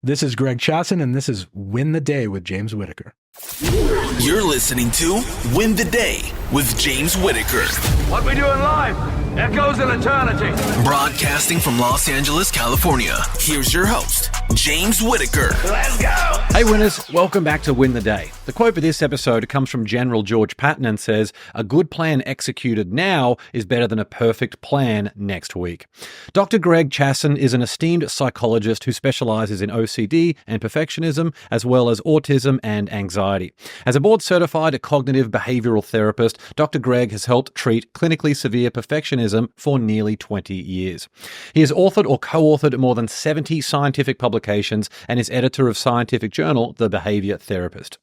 This is Greg Chasson, and this is Win the Day with James Whittaker. You're listening to Win the Day with James Whittaker. What we do in life echoes in eternity. Broadcasting from Los Angeles, California. Here's your host, James Whittaker. Let's go! Hey winners, welcome back to Win the Day. The quote for this episode comes from General George Patton and says, "A good plan executed now is better than a perfect plan next week." Dr. Greg Chasson is an esteemed psychologist who specializes in OCD and perfectionism, as well as autism and anxiety. As a board-certified cognitive behavioral therapist, Dr. Greg has helped treat clinically severe perfectionism for nearly 20 years. He has authored or co-authored more than 70 scientific publications and is editor of scientific journal The Behavior Therapist.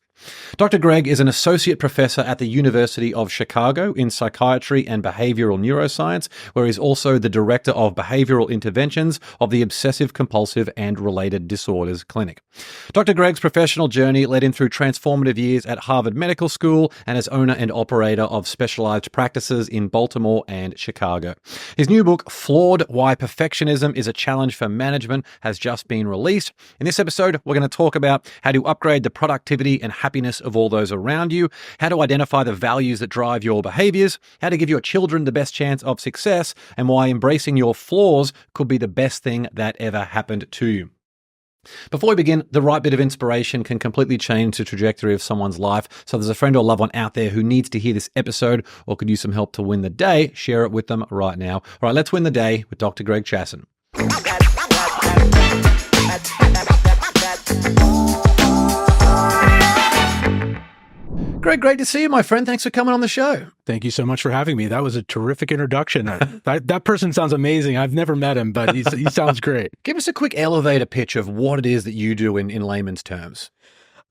Dr. Greg is an associate professor at the University of Chicago in psychiatry and behavioral neuroscience, where he's also the director of behavioral interventions of the Obsessive Compulsive and Related Disorders Clinic. Dr. Greg's professional journey led him through transformative years at Harvard Medical School and as owner and operator of specialized practices in Baltimore and Chicago. His new book, FLAWED: Why Perfectionism is a Challenge for Management, has just been released. In this episode, we're going to talk about how to upgrade the productivity and happiness of all those around you, how to identify the values that drive your behaviors, how to give your children the best chance of success, and why embracing your flaws could be the best thing that ever happened to you. Before we begin, the right bit of inspiration can completely change the trajectory of someone's life. So if there's a friend or loved one out there who needs to hear this episode or could use some help to win the day, share it with them right now. All right, let's win the day with Dr. Greg Chasson. Greg, great to see you, my friend. Thanks for coming on the show. Thank you so much for having me. That was a terrific introduction. That person sounds amazing. I've never met him, but he sounds great. Give us a quick elevator pitch of what it is that you do in layman's terms.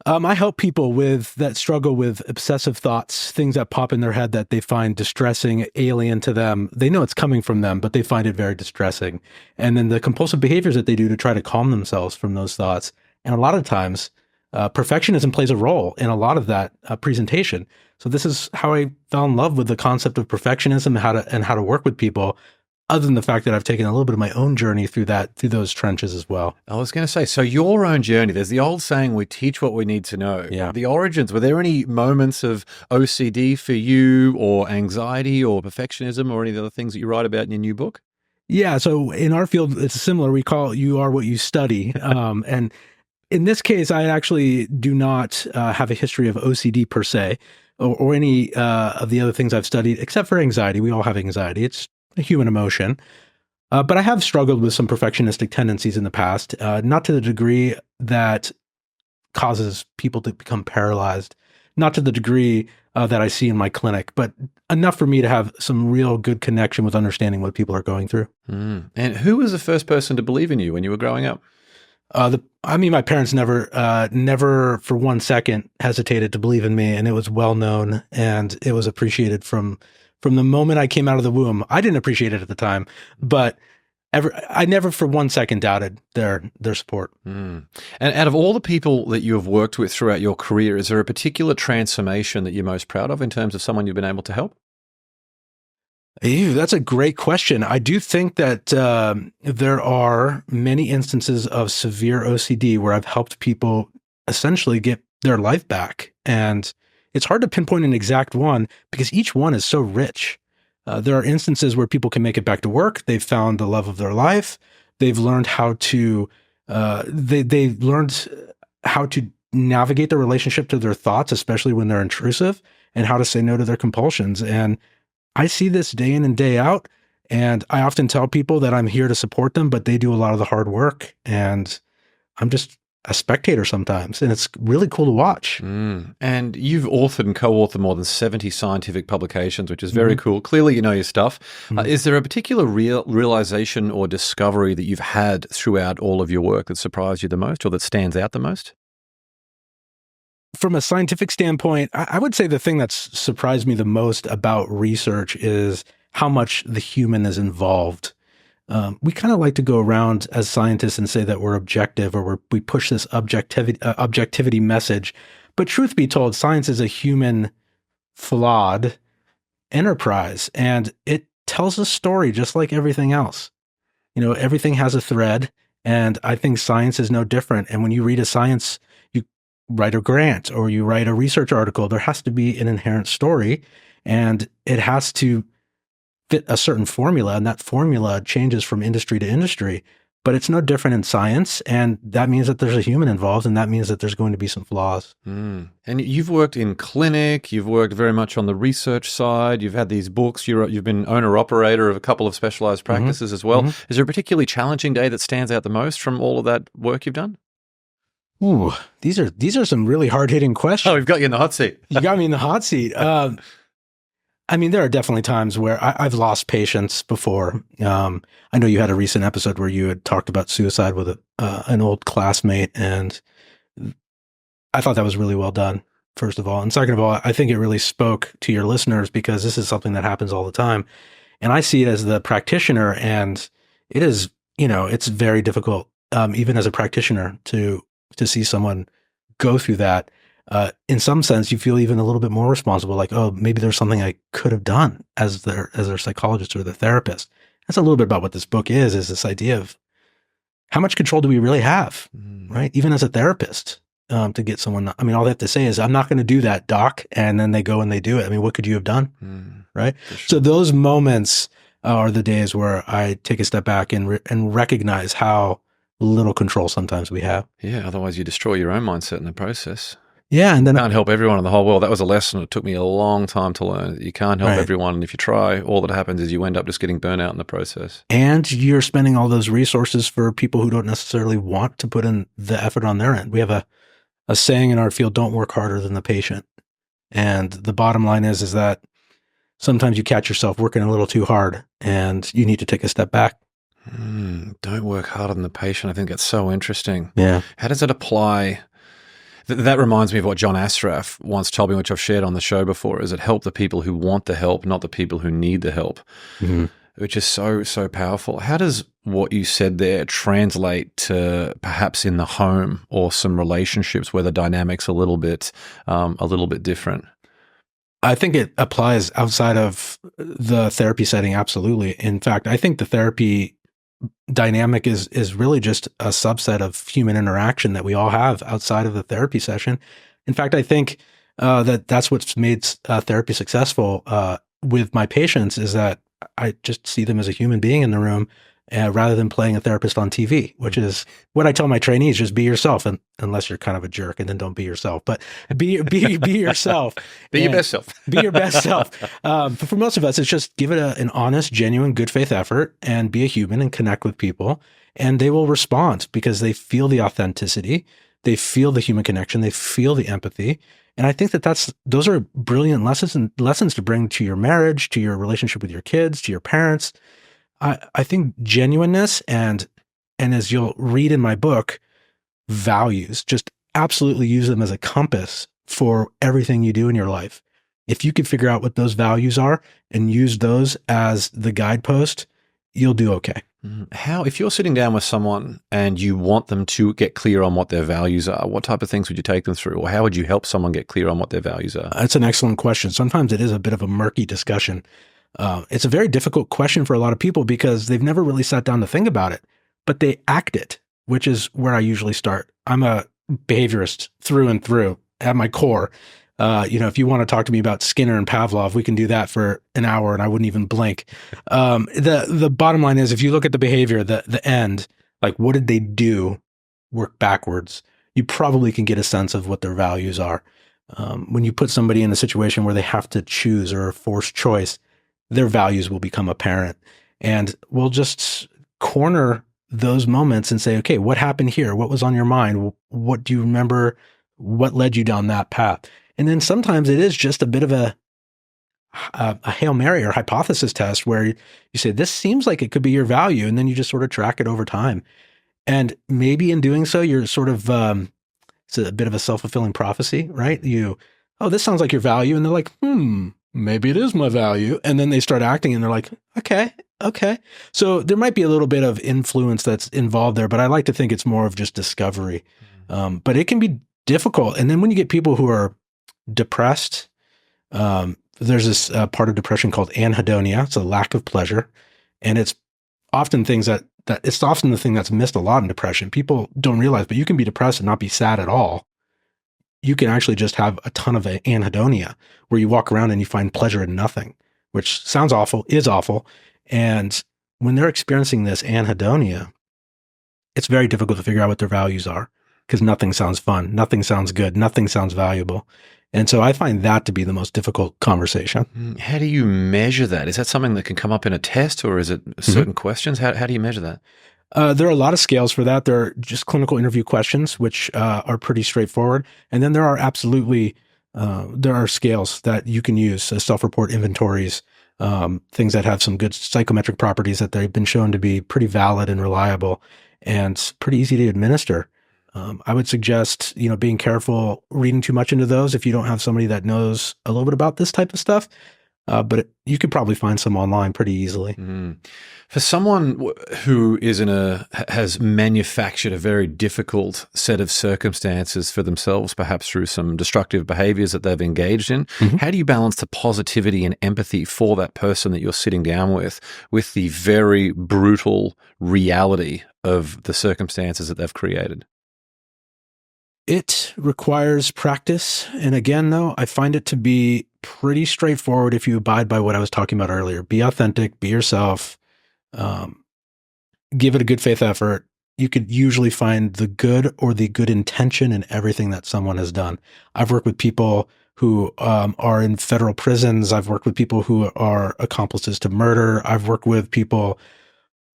I help people that struggle with obsessive thoughts, things that pop in their head that they find distressing, alien to them. They know it's coming from them, but they find it very distressing. And then the compulsive behaviors that they do to try to calm themselves from those thoughts. And a lot of times, perfectionism plays a role in a lot of that presentation. So this is how I fell in love with the concept of perfectionism and how to work with people, other than the fact that I've taken a little bit of my own journey through those trenches as well. I was going to say, so your own journey, there's the old saying, we teach what we need to know. Yeah. The origins, were there any moments of OCD for you, or anxiety or perfectionism, or any of the other things that you write about in your new book? Yeah. So in our field, it's similar. We call it "you are what you study." And in this case, I actually do not have a history of OCD per se, or any of the other things I've studied, except for anxiety. We all have anxiety. It's a human emotion. But I have struggled with some perfectionistic tendencies in the past, not to the degree that causes people to become paralyzed, not to the degree that I see in my clinic, but enough for me to have some real good connection with understanding what people are going through. And who was the first person to believe in you when you were growing up? My parents never for one second hesitated to believe in me, and it was well known, and it was appreciated from the moment I came out of the womb. I didn't appreciate it at the time, but I never for one second doubted their support. And out of all the people that you have worked with throughout your career, is there a particular transformation that you're most proud of in terms of someone you've been able to help? That's a great question. I do think that there are many instances of severe OCD where I've helped people essentially get their life back. And it's hard to pinpoint an exact one because each one is so rich. There are instances where people can make it back to work. They've found the love of their life. They've learned how to navigate their relationship to their thoughts, especially when they're intrusive, and how to say no to their compulsions. And I see this day in and day out, and I often tell people that I'm here to support them, but they do a lot of the hard work, and I'm just a spectator sometimes, and it's really cool to watch. And you've authored and co-authored more than 70 scientific publications, which is very cool. Clearly, you know your stuff. Is there a particular realization or discovery that you've had throughout all of your work that surprised you the most, or that stands out the most? From a scientific standpoint, I would say the thing that's surprised me the most about research is how much the human is involved. We kind of like to go around as scientists and say that we're objective, or we push this objectivity message. But truth be told, science is a human, flawed enterprise, and it tells a story just like everything else. You know, everything has a thread, And I think science is no different. And when you read a science, you write a grant or you write a research article, there has to be an inherent story, and it has to fit a certain formula. And that formula changes from industry to industry, but it's no different in science. And that means that there's a human involved, and that means that there's going to be some flaws. And you've worked in clinic, you've worked very much on the research side, you've had these books, you've been owner-operator of a couple of specialized practices as well. Is there a particularly challenging day that stands out the most from all of that work you've done? Ooh, these are some really hard-hitting questions. Oh, we've got you in the hot seat. You got me in the hot seat. I mean, there are definitely times where I've lost patience before. I know you had a recent episode where you had talked about suicide with an old classmate, and I thought that was really well done, first of all. And second of all, I think it really spoke to your listeners, because this is something that happens all the time. And I see it as the practitioner, and it is, it's very difficult, even as a practitioner, to see someone go through that. In some sense, you feel even a little bit more responsible, like, oh, maybe there's something I could have done as their psychologist or their therapist. That's a little bit about what this book is this idea of how much control do we really have, right? Even as a therapist, to get someone, I mean, all they have to say is, I'm not going to do that, doc. And then they go and they do it. I mean, what could you have done? Right. Sure. So those moments are the days where I take a step back and recognize how little control sometimes we have. Yeah. Otherwise you destroy your own mindset in the process. Yeah, and then you can't help everyone in the whole world. That was a lesson. It took me a long time to learn. You can't help everyone, and if you try, all that happens is you end up just getting burnt out in the process. And you're spending all those resources for people who don't necessarily want to put in the effort on their end. We have a saying in our field: "Don't work harder than the patient." And the bottom line is that sometimes you catch yourself working a little too hard, and you need to take a step back. Don't work harder than the patient. I think that's so interesting. Yeah. How does it apply? That reminds me of what John Ashraf once told me, which I've shared on the show before, is it help the people who want the help, not the people who need the help, which is so, so powerful. How does what you said there translate to perhaps in the home or some relationships where the dynamic's a little bit different? I think it applies outside of the therapy setting. Absolutely. In fact, I think the therapy dynamic is really just a subset of human interaction that we all have outside of the therapy session. In fact, I think that's what's made therapy successful with my patients, is that I just see them as a human being in the room, rather than playing a therapist on TV, which is what I tell my trainees: just be yourself, and unless you're kind of a jerk, and then don't be yourself. But be yourself. Be your best self. Be your best self. But for most of us, it's just give it an honest, genuine, good faith effort, and be a human and connect with people, and they will respond because they feel the authenticity, they feel the human connection, they feel the empathy. And I think those are brilliant lessons to bring to your marriage, to your relationship with your kids, to your parents. I think genuineness and as you'll read in my book, values, just absolutely use them as a compass for everything you do in your life. If you can figure out what those values are and use those as the guidepost, you'll do okay. If you're sitting down with someone and you want them to get clear on what their values are, what type of things would you take them through, or how would you help someone get clear on what their values are? That's an excellent question. Sometimes it is a bit of a murky discussion. It's a very difficult question for a lot of people because they've never really sat down to think about it, but they act it, which is where I usually start. I'm a behaviorist through and through at my core. If you want to talk to me about Skinner and Pavlov, we can do that for an hour and I wouldn't even blink. The bottom line is, if you look at the behavior, the end, like what did they do, work backwards, you probably can get a sense of what their values are. When you put somebody in a situation where they have to choose or a forced choice, their values will become apparent, and we'll just corner those moments and say, okay, what happened here? What was on your mind? What do you remember? What led you down that path? And then sometimes it is just a bit of a Hail Mary or hypothesis test where you say, this seems like it could be your value. And then you just sort of track it over time. And maybe in doing so, you're sort of, it's a bit of a self-fulfilling prophecy, right? This sounds like your value. And they're like, maybe it is my value. And then they start acting and they're like, okay. So there might be a little bit of influence that's involved there, but I like to think it's more of just discovery. But it can be difficult. And then when you get people who are depressed, there's this part of depression called anhedonia. It's a lack of pleasure. And it's often things that that it's often the thing that's missed a lot in depression. People don't realize, but you can be depressed and not be sad at all. You can actually just have a ton of anhedonia, where you walk around and you find pleasure in nothing, which sounds awful, is awful. And when they're experiencing this anhedonia, it's very difficult to figure out what their values are, because nothing sounds fun, nothing sounds good, nothing sounds valuable. And so I find that to be the most difficult conversation. How do you measure that? Is that something that can come up in a test, or is it certain questions? How do you measure that? There are a lot of scales for that. There are just clinical interview questions, which are pretty straightforward. And then there are absolutely, there are scales that you can use, self-report inventories, things that have some good psychometric properties that they've been shown to be pretty valid and reliable and pretty easy to administer. I would suggest, being careful reading too much into those if you don't have somebody that knows a little bit about this type of stuff. But you could probably find some online pretty easily. For someone who has manufactured a very difficult set of circumstances for themselves, perhaps through some destructive behaviors that they've engaged in, how do you balance the positivity and empathy for that person that you're sitting down with the very brutal reality of the circumstances that they've created? It requires practice. And again, though, I find it to be pretty straightforward if you abide by what I was talking about earlier. Be authentic, be yourself, give it a good faith effort. You could usually find the good or the good intention in everything that someone has done. I've worked with people who are in federal prisons. I've worked with people who are accomplices to murder. I've worked with people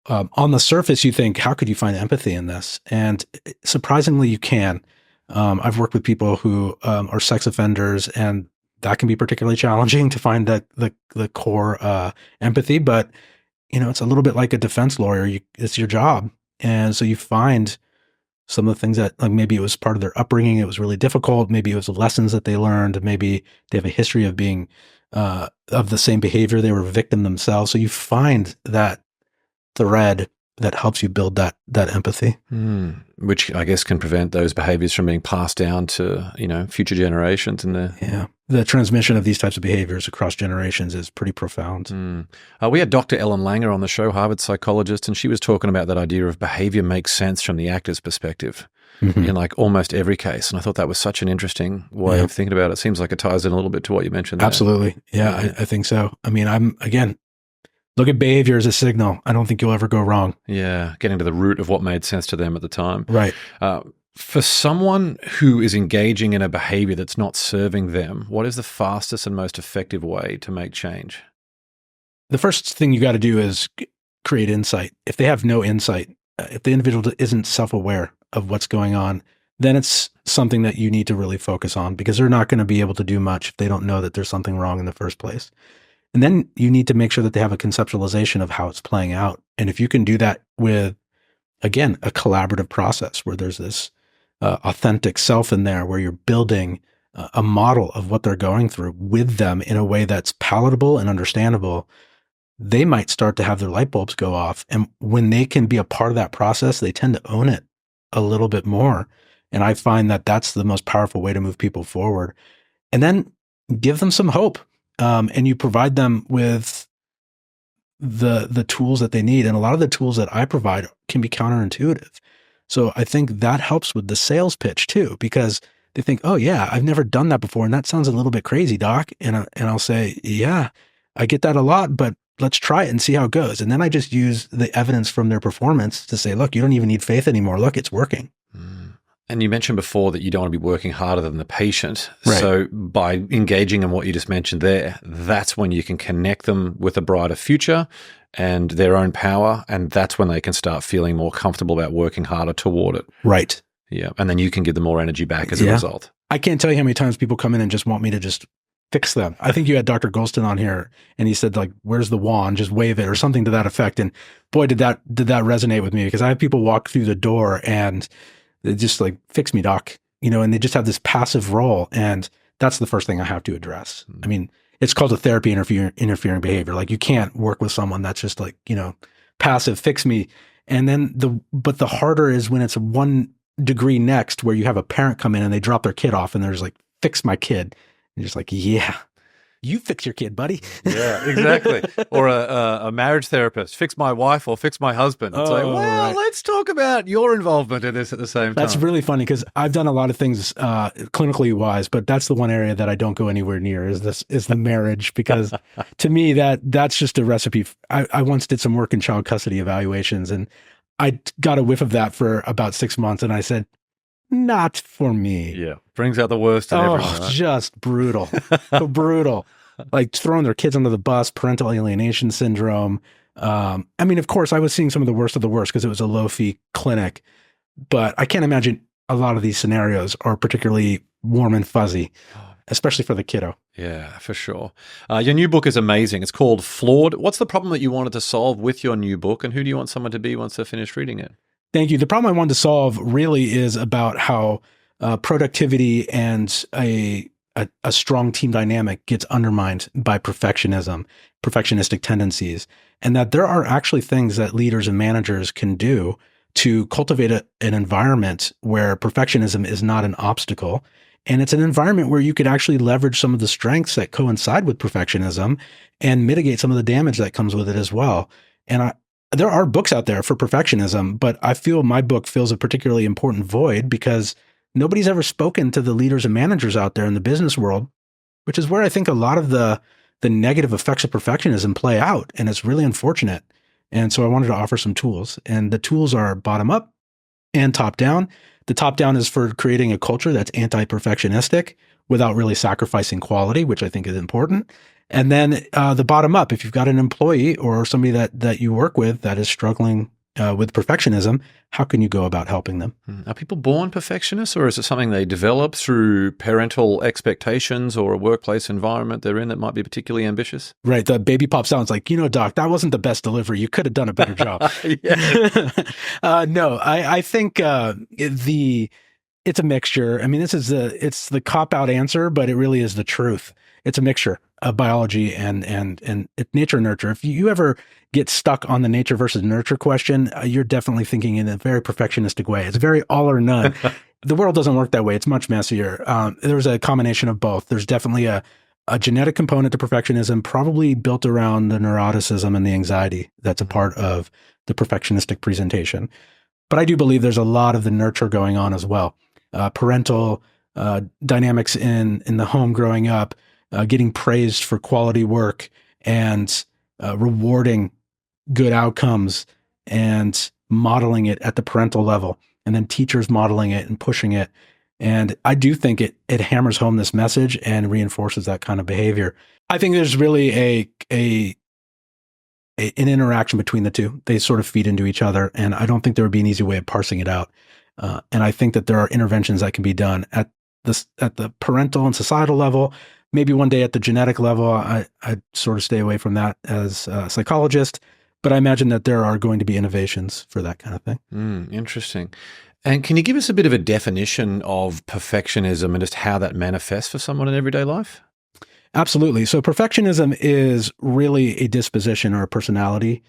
on the surface, you think, how could you find empathy in this? And surprisingly, you can. I've worked with people who are sex offenders, and that can be particularly challenging to find that the core empathy. But it's a little bit like a defense lawyer. It's your job, and so you find some of the things that, like, maybe it was part of their upbringing. It was really difficult. Maybe it was the lessons that they learned. Maybe they have a history of being of the same behavior. They were a victim themselves. So you find that thread that helps you build that empathy. Which I guess can prevent those behaviors from being passed down to, future generations. The transmission of these types of behaviors across generations is pretty profound. We had Dr. Ellen Langer on the show, Harvard psychologist, and she was talking about that idea of behavior makes sense from the actor's perspective in like almost every case. And I thought that was such an interesting way of thinking about it. Seems like it ties in a little bit to what you mentioned there. Absolutely. Yeah, I think so. I mean, look at behavior as a signal. I don't think you'll ever go wrong. Yeah, getting to the root of what made sense to them at the time. Right. For someone who is engaging in a behavior that's not serving them, what is the fastest and most effective way to make change? The first thing you got to do is create insight. If they have no insight, if the individual isn't self-aware of what's going on, then it's something that you need to really focus on, because they're not going to be able to do much if they don't know that there's something wrong in the first place. And then you need to make sure that they have a conceptualization of how it's playing out. And if you can do that with, again, a collaborative process where there's this authentic self in there, where you're building a model of what they're going through with them in a way that's palatable and understandable, they might start to have their light bulbs go off. And when they can be a part of that process, they tend to own it a little bit more. And I find that that's the most powerful way to move people forward. And then give them some hope. And you provide them with the tools that they need. And a lot of the tools that I provide can be counterintuitive. So I think that helps with the sales pitch too, because they think, oh yeah, I've never done that before. And that sounds a little bit crazy, doc. And I'll say, yeah, I get that a lot, but let's try it and see how it goes. And then I just use the evidence from their performance to say, look, you don't even need faith anymore. Look, it's working. And you mentioned before that you don't want to be working harder than the patient. Right. So by engaging in what you just mentioned there, that's when you can connect them with a brighter future and their own power. And that's when they can start feeling more comfortable about working harder toward it. Right. Yeah. And then you can give them more energy back as a result. I can't tell you how many times people come in and just want me to just fix them. I think you had Dr. Golston on here and he said, like, where's the wand? Just wave it or something to that effect. And boy, did that resonate with me, because I have people walk through the door and they just like, fix me, doc, and they just have this passive role. And that's the first thing I have to address. I mean, it's called a therapy interfering behavior. Like, you can't work with someone that's just like, passive, fix me. And then but the harder is when it's 1 degree next, where you have a parent come in and they drop their kid off and there's like, fix my kid. And you're just like, yeah, You fix your kid, buddy. Yeah, exactly. Or a marriage therapist, fix my wife or fix my husband. It's like, Oh, well, right. let's talk about your involvement in this at the same time. That's really funny because I've done a lot of things clinically wise, but that's the one area that I don't go anywhere near is the marriage, because to me that's just a recipe. I once did some work in child custody evaluations, and I got a whiff of that for about 6 months, and I said, not for me. Yeah, brings out the worst in everyone. Right? Just brutal. So brutal. Like throwing their kids under the bus, parental alienation syndrome. I mean, of course, I was seeing some of the worst because it was a low-fee clinic, but I can't imagine a lot of these scenarios are particularly warm and fuzzy, especially for the kiddo. Yeah, for sure. Your new book is amazing. It's called Flawed. What's the problem that you wanted to solve with your new book, and who do you want someone to be once they're finished reading it? Thank you. The problem I wanted to solve really is about how productivity and a strong team dynamic gets undermined by perfectionistic tendencies, and that there are actually things that leaders and managers can do to cultivate an environment where perfectionism is not an obstacle. And it's an environment where you could actually leverage some of the strengths that coincide with perfectionism and mitigate some of the damage that comes with it as well. And there are books out there for perfectionism, but I feel my book fills a particularly important void because nobody's ever spoken to the leaders and managers out there in the business world, which is where I think a lot of the negative effects of perfectionism play out. And it's really unfortunate. And so I wanted to offer some tools, and the tools are bottom up and top down. The top down is for creating a culture that's anti-perfectionistic without really sacrificing quality, which I think is important. And then the bottom up, if you've got an employee or somebody that you work with that is struggling with perfectionism, how can you go about helping them? Are people born perfectionists, or is it something they develop through parental expectations or a workplace environment they're in that might be particularly ambitious? Right. The baby pops out. It's like, Doc, that wasn't the best delivery. You could have done a better job. No, I think it's a mixture. I mean, it's the cop-out answer, but it really is the truth. It's a mixture of biology and nature and nurture. If you ever get stuck on the nature versus nurture question, you're definitely thinking in a very perfectionistic way. It's very all or none. The world doesn't work that way. It's much messier. There's a combination of both. There's definitely a genetic component to perfectionism, probably built around the neuroticism and the anxiety that's a part of the perfectionistic presentation. But I do believe there's a lot of the nurture going on as well. Parental dynamics in the home growing up, getting praised for quality work and rewarding good outcomes and modeling it at the parental level, and then teachers modeling it and pushing it. And I do think it hammers home this message and reinforces that kind of behavior. I think there's really an interaction between the two. They sort of feed into each other, and I don't think there would be an easy way of parsing it out. And I think that there are interventions that can be done at the parental and societal level. Maybe one day at the genetic level. I sort of stay away from that as a psychologist, but I imagine that there are going to be innovations for that kind of thing. Interesting. And can you give us a bit of a definition of perfectionism and just how that manifests for someone in everyday life? Absolutely. So perfectionism is really a disposition or a personality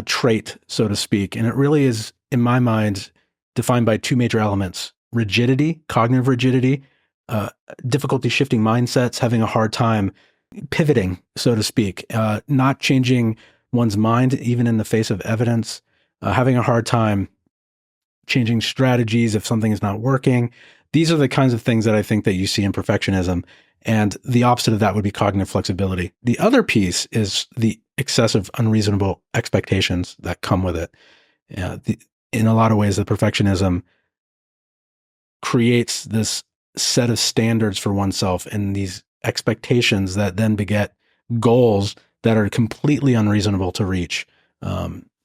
trait, so to speak. And it really is, in my mind, defined by two major elements: rigidity, cognitive rigidity, difficulty shifting mindsets, having a hard time pivoting, so to speak, not changing one's mind, even in the face of evidence, having a hard time changing strategies if something is not working. These are the kinds of things that I think that you see in perfectionism. And the opposite of that would be cognitive flexibility. The other piece is the excessive, unreasonable expectations that come with it. In a lot of ways, the perfectionism creates this set of standards for oneself and these expectations that then beget goals that are completely unreasonable to reach.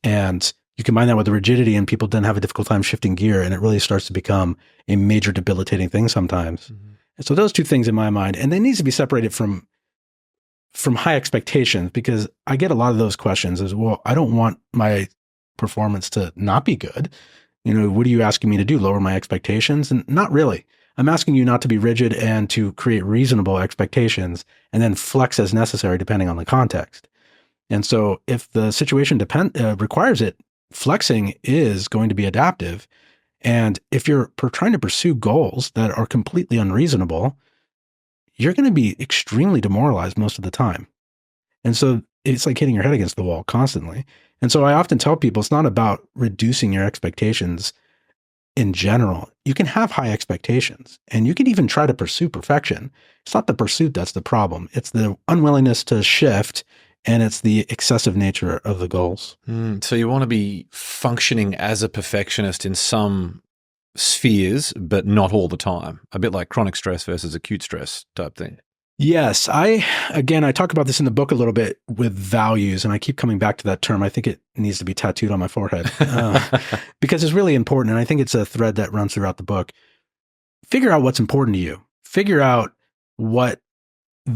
And you combine that with the rigidity, and people then have a difficult time shifting gear, and it really starts to become a major debilitating thing sometimes. Mm-hmm. And so those two things in my mind, and they need to be separated from high expectations, because I get a lot of those questions as, well, I don't want my performance to not be good. What are you asking me to do? Lower my expectations? And not really. I'm asking you not to be rigid and to create reasonable expectations and then flex as necessary depending on the context. And so if the situation requires it, flexing is going to be adaptive. And if you're trying to pursue goals that are completely unreasonable, you're going to be extremely demoralized most of the time. And so it's like hitting your head against the wall constantly. And so I often tell people it's not about reducing your expectations in general. You can have high expectations and you can even try to pursue perfection. It's not the pursuit that's the problem. It's the unwillingness to shift, and it's the excessive nature of the goals. So you want to be functioning as a perfectionist in some spheres, but not all the time. A bit like chronic stress versus acute stress type thing. Yes. I talk about this in the book a little bit with values, and I keep coming back to that term. I think it needs to be tattooed on my forehead because it's really important. And I think it's a thread that runs throughout the book. Figure out what's important to you. Figure out what your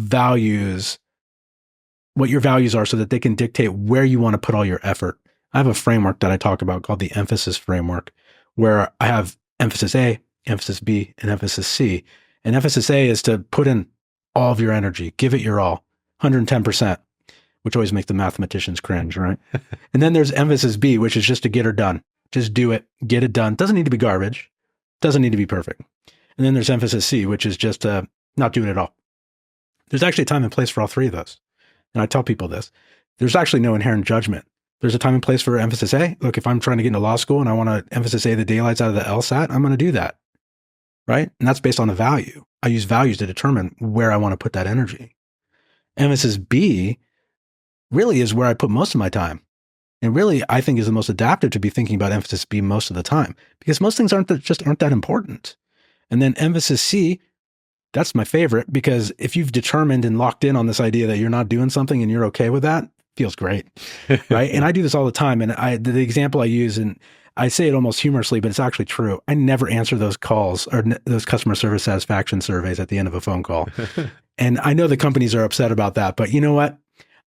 values are so that they can dictate where you want to put all your effort. I have a framework that I talk about called the emphasis framework, where I have emphasis A, emphasis B, and emphasis C. And emphasis A is to put in all of your energy, give it your all, 110%, which always makes the mathematicians cringe, right? And then there's emphasis B, which is just to get her done. Just do it, get it done. Doesn't need to be garbage, doesn't need to be perfect. And then there's emphasis C, which is just not do it at all. There's actually a time and place for all three of those. And I tell people this. There's actually no inherent judgment. There's a time and place for emphasis A. Look, if I'm trying to get into law school and I want to emphasis A the daylights out of the LSAT, I'm going to do that, right? And that's based on a value. I use values to determine where I want to put that energy. Emphasis B really is where I put most of my time. And really, I think is the most adaptive to be thinking about emphasis B most of the time, because most things aren't that important. And then emphasis C, that's my favorite, because if you've determined and locked in on this idea that you're not doing something and you're okay with that, feels great, right? And I do this all the time. And the example I use, and I say it almost humorously, but it's actually true. I never answer those calls or those customer service satisfaction surveys at the end of a phone call. And I know the companies are upset about that, but you know what?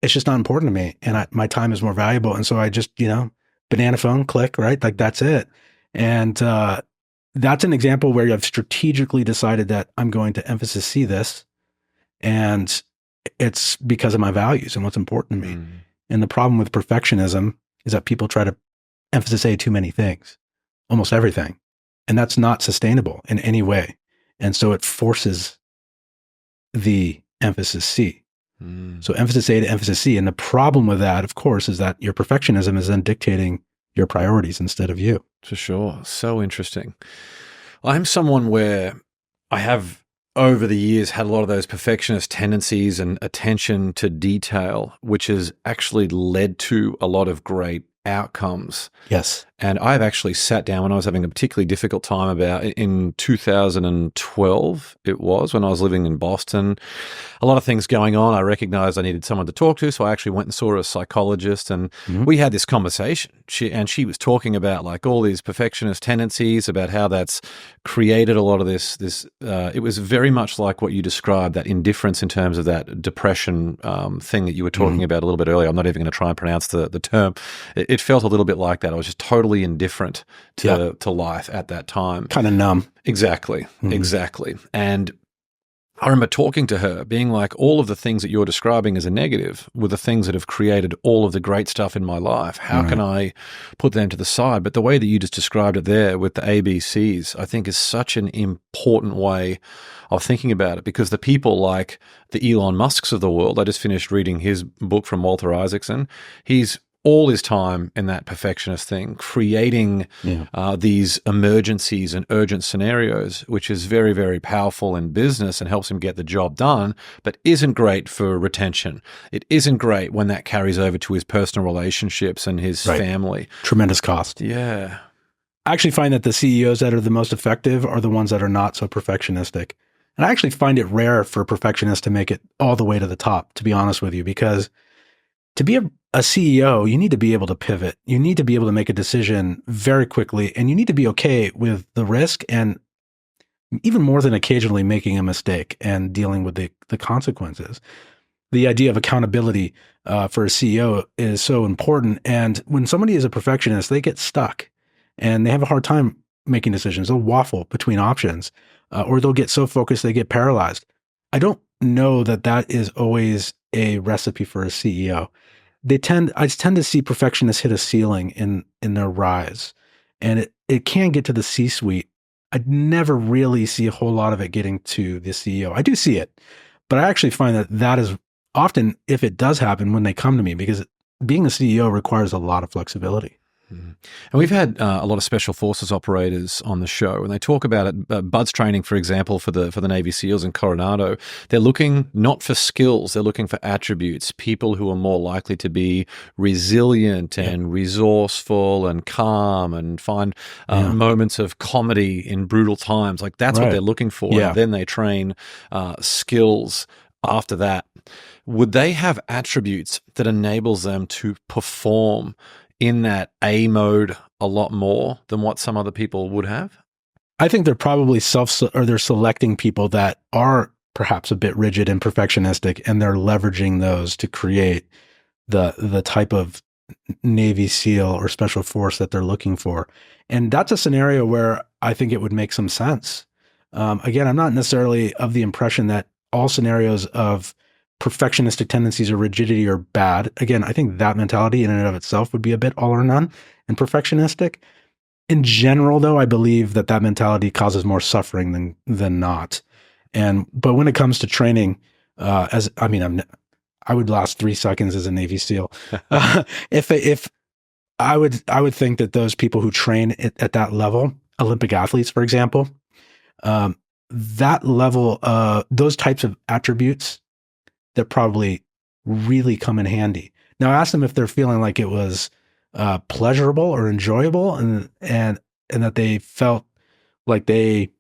It's just not important to me. And my time is more valuable. And so I just, banana phone, click, right? Like that's it. And that's an example where I've strategically decided that I'm going to emphasis C this. And it's because of my values and what's important to me. And the problem with perfectionism is that people try to emphasis A too many things, almost everything. And that's not sustainable in any way. And so it forces the emphasis C. So emphasis A to emphasis C. And the problem with that, of course, is that your perfectionism is then dictating your priorities instead of you. For sure. So interesting. I'm someone where I have over the years had a lot of those perfectionist tendencies and attention to detail, which has actually led to a lot of great outcomes. Yes. And I've actually sat down when I was having a particularly difficult time about in 2012, it was when I was living in Boston. A lot of things going on. I recognized I needed someone to talk to. So I actually went and saw a psychologist, and we had this conversation. She was talking about like all these perfectionist tendencies, about how that's created a lot of this, it was very much like what you described, that indifference in terms of that depression thing that you were talking about a little bit earlier. I'm not even going to try and pronounce the term. It felt a little bit like that. I was just totally indifferent to life at that time. Kind of numb. Exactly. Exactly. And I remember talking to her, being like, all of the things that you're describing as a negative were the things that have created all of the great stuff in my life. How can I put them to the side? But the way that you just described it there with the ABCs, I think is such an important way of thinking about it, because the people like the Elon Musks of the world, I just finished reading his book from Walter Isaacson. He's all his time in that perfectionist thing, creating these emergencies and urgent scenarios, which is very, very powerful in business and helps him get the job done, but isn't great for retention. It isn't great when that carries over to his personal relationships and his family. Tremendous cost. Yeah. I actually find that the CEOs that are the most effective are the ones that are not so perfectionistic. And I actually find it rare for perfectionists to make it all the way to the top, to be honest with you, because to be a CEO, you need to be able to pivot. You need to be able to make a decision very quickly, and you need to be okay with the risk, and even more than occasionally making a mistake and dealing with the consequences. The idea of accountability for a CEO is so important. And when somebody is a perfectionist, they get stuck and they have a hard time making decisions. They'll waffle between options, or they'll get so focused they get paralyzed. I don't know that is always a recipe for a CEO. I tend to see perfectionists hit a ceiling in their rise, and it can get to the C-suite I never really see a whole lot of it getting to the CEO. I do see it, but I actually find that is often, if it does happen, when they come to me, because being a CEO requires a lot of flexibility. And we've had a lot of special forces operators on the show, and they talk about it. Bud's training, for example, for the Navy SEALs in Coronado, they're looking not for skills, they're looking for attributes, people who are more likely to be resilient and resourceful and calm and find moments of comedy in brutal times. Like that's what they're looking for. Yeah. And then they train skills after that. Would they have attributes that enables them to perform in that A mode a lot more than what some other people would have? I think they're probably they're selecting people that are perhaps a bit rigid and perfectionistic, and they're leveraging those to create the type of Navy SEAL or special force that they're looking for. And that's a scenario where I think it would make some sense. Again, I'm not necessarily of the impression that all scenarios of perfectionistic tendencies or rigidity are bad. Again, I think that mentality in and of itself would be a bit all or none and perfectionistic. In general, though, I believe that mentality causes more suffering than not. But when it comes to training, I would last 3 seconds as a Navy SEAL. If I would think that those people who train at that level, Olympic athletes, for example, that level, those types of attributes, that probably really come in handy. Now, I asked them if they're feeling like it was pleasurable or enjoyable, and that they felt like they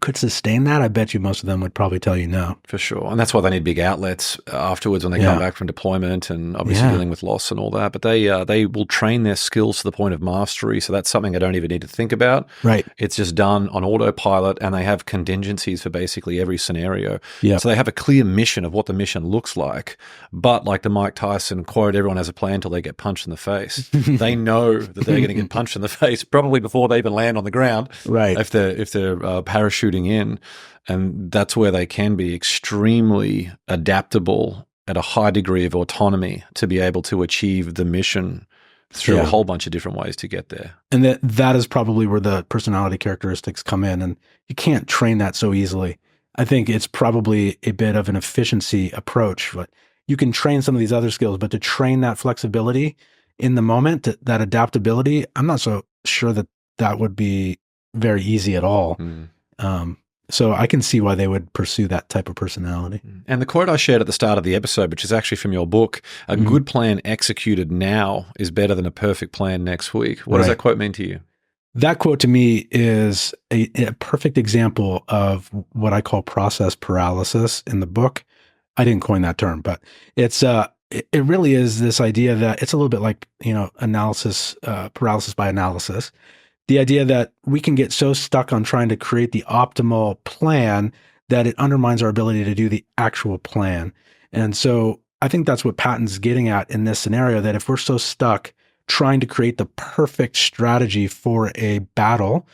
could sustain that. I bet you most of them would probably tell you no. For sure. And that's why they need big outlets afterwards when they come back from deployment and obviously dealing with loss and all that. But they will train their skills to the point of mastery. So that's something I don't even need to think about. Right. It's just done on autopilot, and they have contingencies for basically every scenario. Yeah. So they have a clear mission of what the mission looks like. But like the Mike Tyson quote, everyone has a plan until they get punched in the face. They know that they're going to get punched in the face probably before they even land on the ground. Right. If they're parachuting in, and that's where they can be extremely adaptable at a high degree of autonomy to be able to achieve the mission through a whole bunch of different ways to get there. And that is probably where the personality characteristics come in, and you can't train that so easily. I think it's probably a bit of an efficiency approach, but you can train some of these other skills, but to train that flexibility in the moment, that adaptability, I'm not so sure that would be very easy at all. So I can see why they would pursue that type of personality. And the quote I shared at the start of the episode, which is actually from your book, a good plan executed now is better than a perfect plan next week. What does that quote mean to you? That quote to me is a perfect example of what I call process paralysis in the book. I didn't coin that term, but it really is this idea that it's a little bit like, analysis, paralysis by analysis. The idea that we can get so stuck on trying to create the optimal plan that it undermines our ability to do the actual plan. And so I think that's what Patton's getting at in this scenario, that if we're so stuck trying to create the perfect strategy for a battle,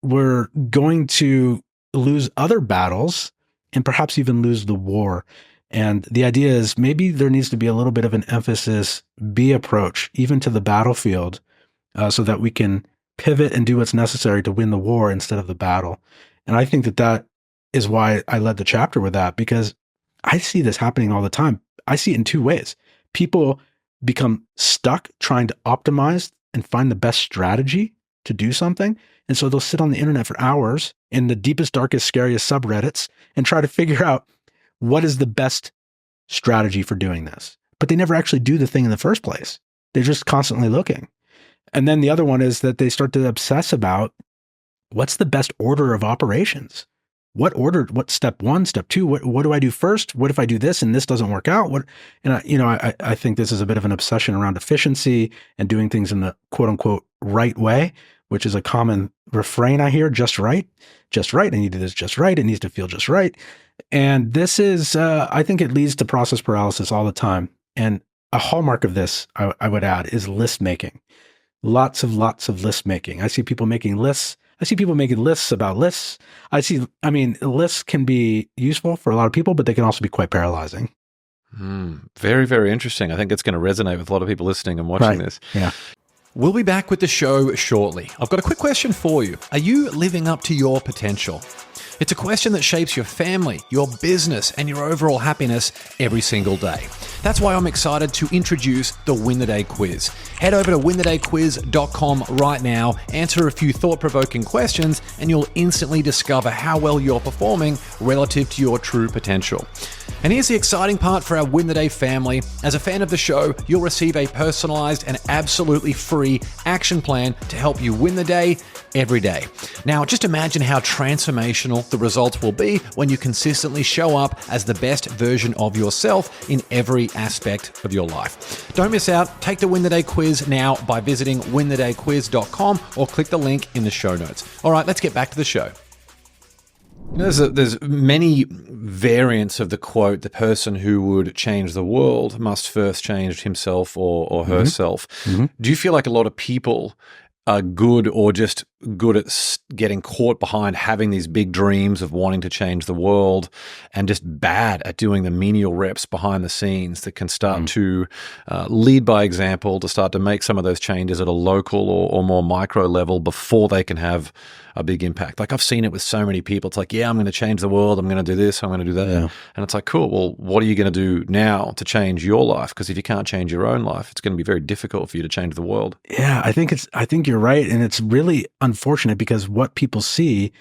we're going to lose other battles and perhaps even lose the war. And the idea is maybe there needs to be a little bit of an emphasis B approach, even to the battlefield, so that we can pivot and do what's necessary to win the war instead of the battle. And I think that is why I led the chapter with that, because I see this happening all the time. I see it in two ways. People become stuck trying to optimize and find the best strategy to do something. And so they'll sit on the internet for hours in the deepest, darkest, scariest subreddits and try to figure out what is the best strategy for doing this. But they never actually do the thing in the first place. They're just constantly looking. And then the other one is that they start to obsess about what's the best order of operations. What order, what step one, step two, what do I do first? What if I do this and this doesn't work out? I think this is a bit of an obsession around efficiency and doing things in the quote unquote right way, which is a common refrain I hear, just right. I need to do this just right. It needs to feel just right. And this is, I think it leads to process paralysis all the time. And a hallmark of this, I would add, is list making. Lots of list making. I see people making lists. I see people making lists about lists. Lists can be useful for a lot of people, but they can also be quite paralyzing. Very, very interesting. I think it's going to resonate with a lot of people listening and watching this. Yeah. We'll be back with the show shortly. I've got a quick question for you. Are you living up to your potential? It's a question that shapes your family, your business, and your overall happiness every single day. That's why I'm excited to introduce the Win the Day quiz. Head over to winthedayquiz.com right now, answer a few thought-provoking questions, and you'll instantly discover how well you're performing relative to your true potential. And here's the exciting part for our Win the Day family. As a fan of the show, you'll receive a personalized and absolutely free action plan to help you win the day every day. Now, just imagine how transformational the results will be when you consistently show up as the best version of yourself in every aspect of your life. Don't miss out. Take the Win the Day quiz now by visiting winthedayquiz.com or click the link in the show notes. All right, let's get back to the show. There's many variants of the quote, the person who would change the world must first change himself or herself. Mm-hmm. Do you feel like a lot of people are good or just good at getting caught behind having these big dreams of wanting to change the world and just bad at doing the menial reps behind the scenes that can start to lead by example, to start to make some of those changes at a local or more micro level before they can have a big impact? Like, I've seen it with so many people. It's like, yeah, I'm going to change the world. I'm going to do this. I'm going to do that. Yeah. And it's like, cool. Well, what are you going to do now to change your life? Because if you can't change your own life, it's going to be very difficult for you to change the world. Yeah, I think you're right. And it's really unfortunate because what people see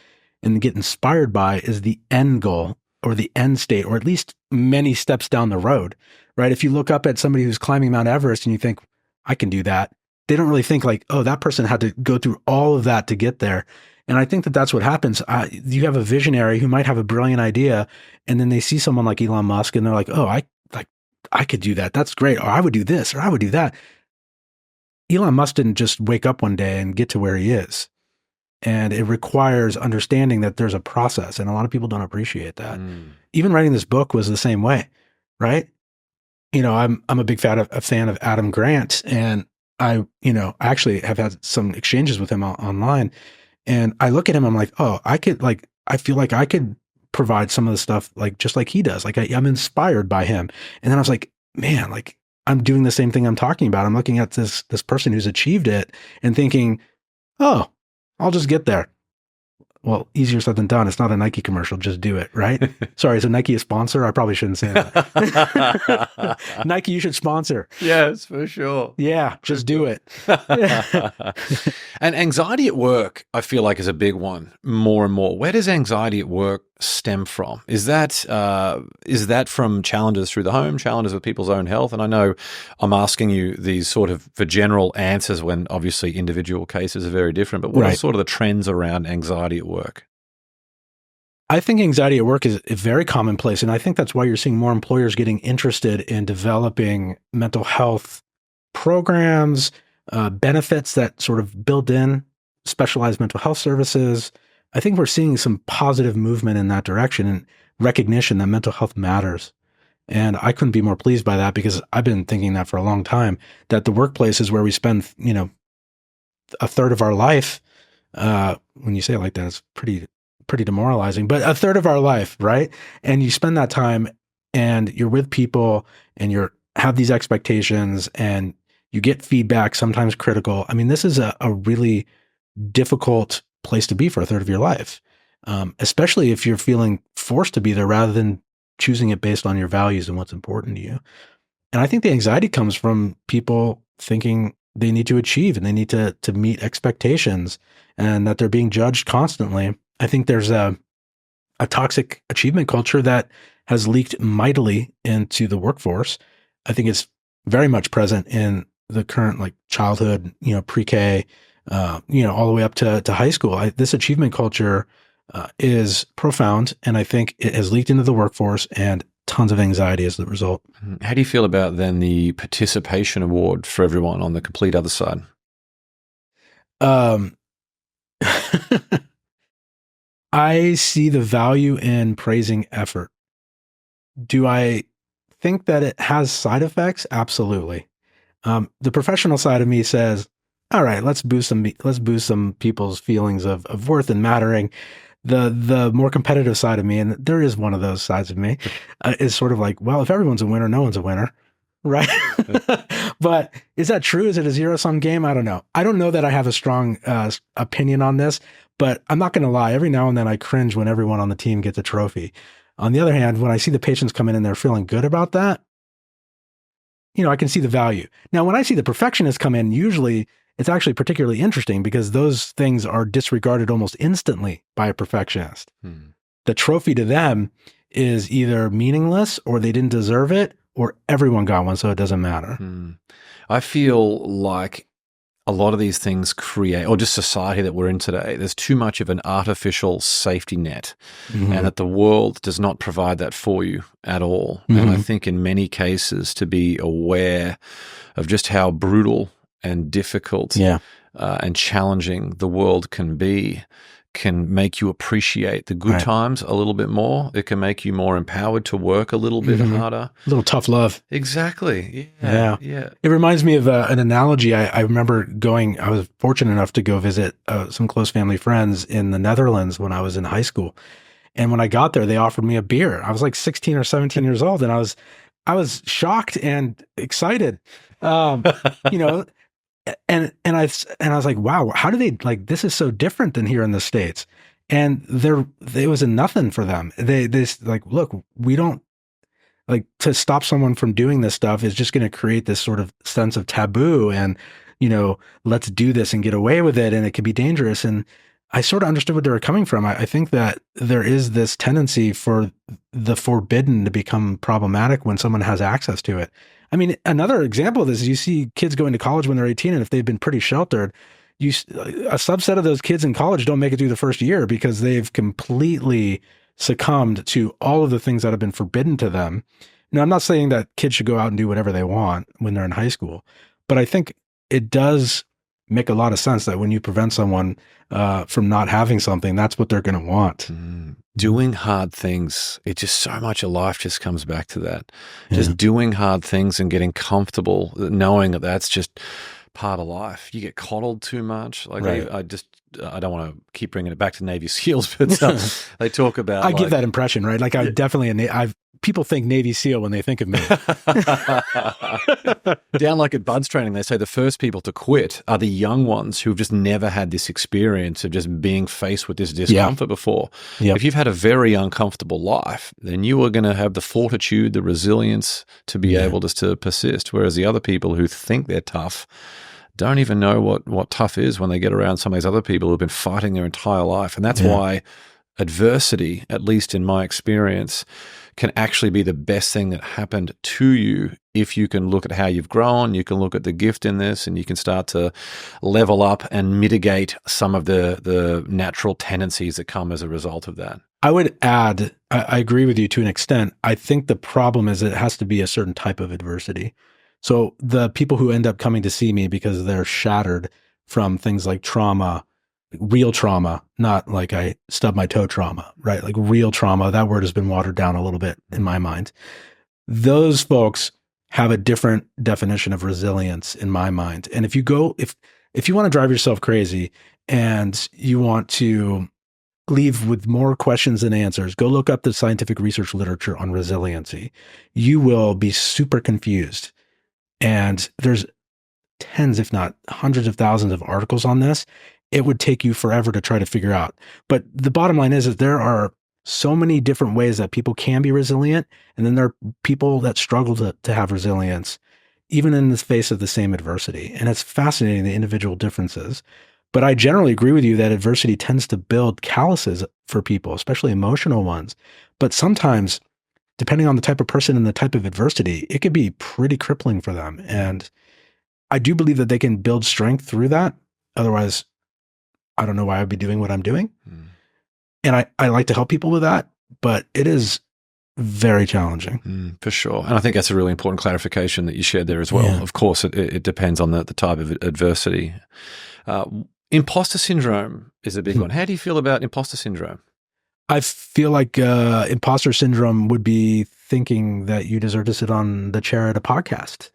and get inspired by is the end goal or the end state, or at least many steps down the road, right? If you look up at somebody who's climbing Mount Everest and you think, I can do that, they don't really think like, oh, that person had to go through all of that to get there. And I think that that's what happens. You have a visionary who might have a brilliant idea, and then they see someone like Elon Musk and they're like, oh, I could do that. That's great. Or I would do this, or I would do that. Elon Musk didn't just wake up one day and get to where he is. And it requires understanding that there's a process, and a lot of people don't appreciate that. Even writing this book was the same way, right? You know, I'm a big fan of Adam Grant, and I actually have had some exchanges with him online. And I look at him, I'm like, oh, I feel like I could provide some of the stuff like just like he does. Like I'm inspired by him. And then I was like, man, like I'm doing the same thing I'm talking about. I'm looking at this person who's achieved it and thinking, oh, I'll just get there. Well, easier said than done. It's not a Nike commercial. Just do it, right? Sorry, is Nike a sponsor? I probably shouldn't say that. Nike, you should sponsor. Yes, for sure. Yeah, just do it. And anxiety at work, I feel like, is a big one more and more. Where does anxiety at work stem from? Is that from challenges through the home, challenges with people's own health? And I know I'm asking you these sort of for general answers when obviously individual cases are very different, but what are sort of the trends around anxiety at work? I think anxiety at work is very commonplace, and I think that's why you're seeing more employers getting interested in developing mental health programs, benefits that sort of build in specialized mental health services. I think we're seeing some positive movement in that direction and recognition that mental health matters. And I couldn't be more pleased by that, because I've been thinking that for a long time, that the workplace is where we spend, a third of our life. When you say it like that, it's pretty demoralizing, but a third of our life, right? And you spend that time and you're with people and have these expectations and you get feedback, sometimes critical. I mean, this is a really difficult place to be for a third of your life, especially if you're feeling forced to be there rather than choosing it based on your values and what's important to you. And I think the anxiety comes from people thinking they need to achieve and they need to meet expectations and that they're being judged constantly. I think there's a toxic achievement culture that has leaked mightily into the workforce. I think it's very much present in the current childhood, pre-K, all the way up to high school. This achievement culture is profound, and I think it has leaked into the workforce, and tons of anxiety as the result. How do you feel about then the participation award for everyone on the complete other side? I see the value in praising effort. Do I think that it has side effects? Absolutely. The professional side of me says, all right, let's boost some people's feelings of worth and mattering. The more competitive side of me, and there is one of those sides of me, is sort of like, well, if everyone's a winner, no one's a winner, right? But is that true? Is it a zero-sum game? I don't know. I don't know that I have a strong opinion on this, but I'm not going to lie. Every now and then I cringe when everyone on the team gets a trophy. On the other hand, when I see the patients come in and they're feeling good about that, I can see the value. Now, when I see the perfectionists come in, usually it's actually particularly interesting because those things are disregarded almost instantly by a perfectionist. The trophy to them is either meaningless or they didn't deserve it or everyone got one, so it doesn't matter. I feel like a lot of these things create, or just society that we're in today, there's too much of an artificial safety net and that the world does not provide that for you at all. And I think in many cases to be aware of just how brutal and difficult and challenging the world can be can make you appreciate the good times a little bit more. It can make you more empowered to work a little bit harder. A little tough love. Exactly. Yeah. It reminds me of an analogy. I remember I was fortunate enough to go visit some close family friends in the Netherlands when I was in high school. And when I got there, they offered me a beer. I was like 16 or 17 years old, and I was shocked and excited. And I was like, wow, how do they this is so different than here in the States. And there was a nothing for them. They look, we don't to stop someone from doing this stuff is just going to create this sort of sense of taboo and, let's do this and get away with it. And it could be dangerous. And I sort of understood where they were coming from. I think that there is this tendency for the forbidden to become problematic when someone has access to it. I mean, another example of this is you see kids going to college when they're 18, and if they've been pretty sheltered, a subset of those kids in college don't make it through the first year because they've completely succumbed to all of the things that have been forbidden to them. Now, I'm not saying that kids should go out and do whatever they want when they're in high school, but I think it does make a lot of sense that when you prevent someone from not having something, that's what they're going to want. Doing hard things, it just so much of life just comes back to that. Just doing hard things and getting comfortable, knowing that that's just part of life. You get coddled too much. I don't want to keep bringing it back to Navy SEALs, but they talk about. I give that impression, right? Like I'm definitely people think Navy SEAL when they think of me. Down like at Buds training, they say the first people to quit are the young ones who've just never had this experience of just being faced with this discomfort before. If you've had a very uncomfortable life, then you are going to have the fortitude, the resilience to be able just to persist. Whereas the other people who think they're tough don't even know what tough is when they get around some of these other people who've been fighting their entire life. And that's why adversity, at least in my experience, can actually be the best thing that happened to you if you can look at how you've grown, you can look at the gift in this, and you can start to level up and mitigate some of the natural tendencies that come as a result of that. I would add, I agree with you to an extent. I think the problem is it has to be a certain type of adversity. So the people who end up coming to see me because they're shattered from things like trauma, real trauma, not like I stubbed my toe trauma, right? Like real trauma, that word has been watered down a little bit in my mind. Those folks have a different definition of resilience in my mind. And if you want to drive yourself crazy and you want to leave with more questions than answers, go look up the scientific research literature on resiliency. You will be super confused. And there's tens, if not hundreds of thousands of articles on this. It would take you forever to try to figure out. But the bottom line is that there are so many different ways that people can be resilient. And then there are people that struggle to have resilience, even in the face of the same adversity. And it's fascinating, the individual differences. But I generally agree with you that adversity tends to build calluses for people, especially emotional ones. But sometimes, depending on the type of person and the type of adversity, it could be pretty crippling for them. And I do believe that they can build strength through that. Otherwise, I don't know why I'd be doing what I'm doing. And I like to help people with that, but it is very challenging. For sure. And I think that's a really important clarification that you shared there as well. Yeah. Of course, it depends on the type of adversity. Imposter syndrome is a big one. How do you feel about imposter syndrome? I feel like imposter syndrome would be thinking that you deserve to sit on the chair at a podcast,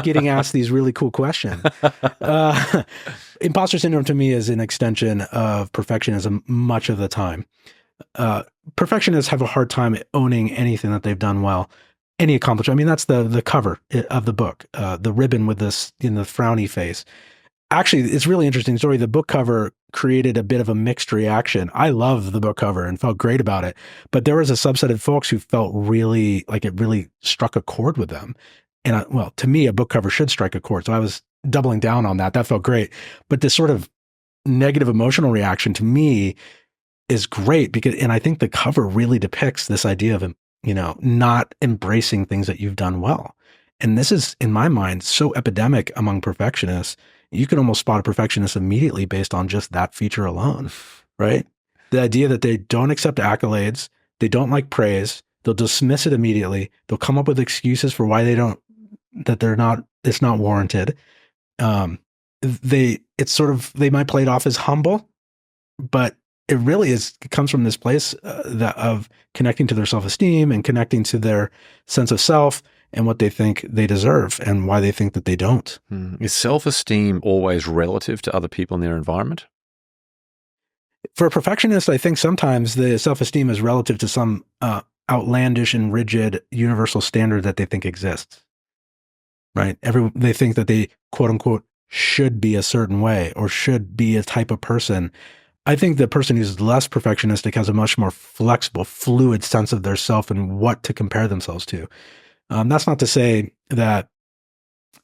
getting asked these really cool questions. Imposter syndrome to me is an extension of perfectionism much of the time. Perfectionists have a hard time owning anything that they've done well. any accomplishment. I mean, that's the cover of the book, the ribbon with this in the frowny face. Actually, it's a really interesting story. The book cover created a bit of a mixed reaction. I love the book cover and felt great about it, but there was a subset of folks who felt really like it really struck a chord with them. And well, to me, a book cover should strike a chord. So I was doubling down on that. That felt great. But this sort of negative emotional reaction to me is great because, and I think the cover really depicts this idea of, not embracing things that you've done well. And this is, in my mind, so epidemic among perfectionists. You can almost spot a perfectionist immediately based on just that feature alone, right? The idea that they don't accept accolades, they don't like praise, they'll dismiss it immediately. They'll come up with excuses for why it's not warranted. They might play it off as humble, but it really it comes from this place of connecting to their self-esteem and connecting to their sense of self and what they think they deserve and why they think that they don't. Is self-esteem always relative to other people in their environment? For a perfectionist, I think sometimes the self-esteem is relative to some outlandish and rigid universal standard that they think exists, right? They think that they, quote unquote, should be a certain way or should be a type of person. I think the person who's less perfectionistic has a much more flexible, fluid sense of their self and what to compare themselves to. That's not to say that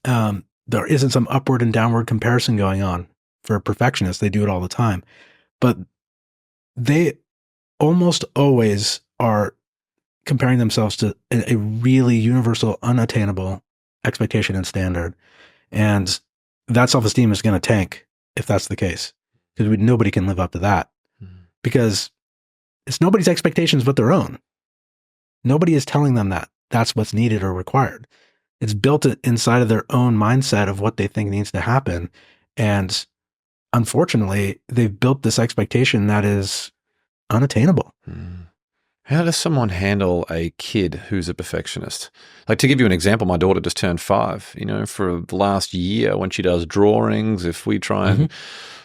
there isn't some upward and downward comparison going on for perfectionists. They do it all the time. But they almost always are comparing themselves to a really universal, unattainable expectation and standard. And that self-esteem is going to tank if that's the case, because nobody can live up to that because it's nobody's expectations but their own. Nobody is telling them that that's what's needed or required. It's built inside of their own mindset of what they think needs to happen. And unfortunately, they've built this expectation that is unattainable. How does someone handle a kid who's a perfectionist? Like, to give you an example, my daughter just turned 5. For the last year when she does drawings, if we try and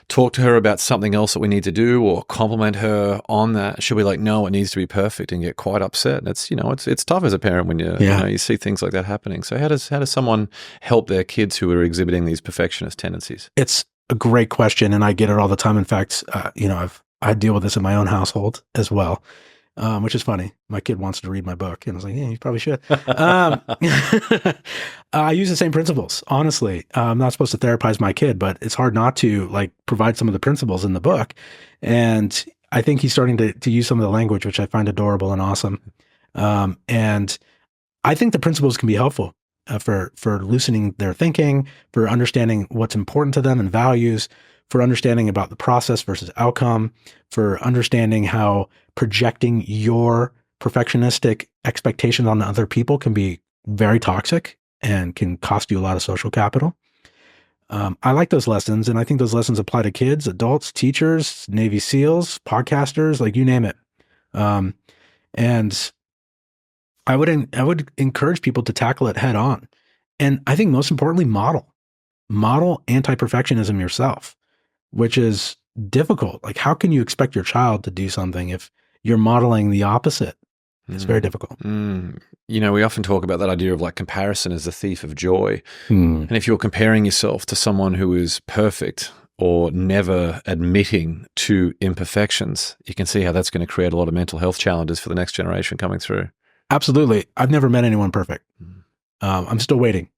talk to her about something else that we need to do or compliment her on that, she'll be like, no, it needs to be perfect, and get quite upset. And it's tough as a parent when you see things like that happening. So how does someone help their kids who are exhibiting these perfectionist tendencies? It's a great question, and I get it all the time. In fact, I deal with this in my own household as well, which is funny. My kid wants to read my book, and I was like, yeah, you probably should. I use the same principles, honestly. I'm not supposed to therapize my kid, but it's hard not to provide some of the principles in the book. And I think he's starting to use some of the language, which I find adorable and awesome. And I think the principles can be helpful for loosening their thinking, for understanding what's important to them and values, for understanding about the process versus outcome, for understanding how projecting your perfectionistic expectations on other people can be very toxic and can cost you a lot of social capital. I like those lessons, and I think those lessons apply to kids, adults, teachers, Navy SEALs, podcasters, like you name it. And I would encourage people to tackle it head on. And I think most importantly, model anti-perfectionism yourself, which is difficult. Like, how can you expect your child to do something if you're modeling the opposite? It's very difficult. We often talk about that idea of comparison as the thief of joy. And if you're comparing yourself to someone who is perfect or never admitting to imperfections, you can see how that's going to create a lot of mental health challenges for the next generation coming through. Absolutely. I've never met anyone perfect. I'm still waiting.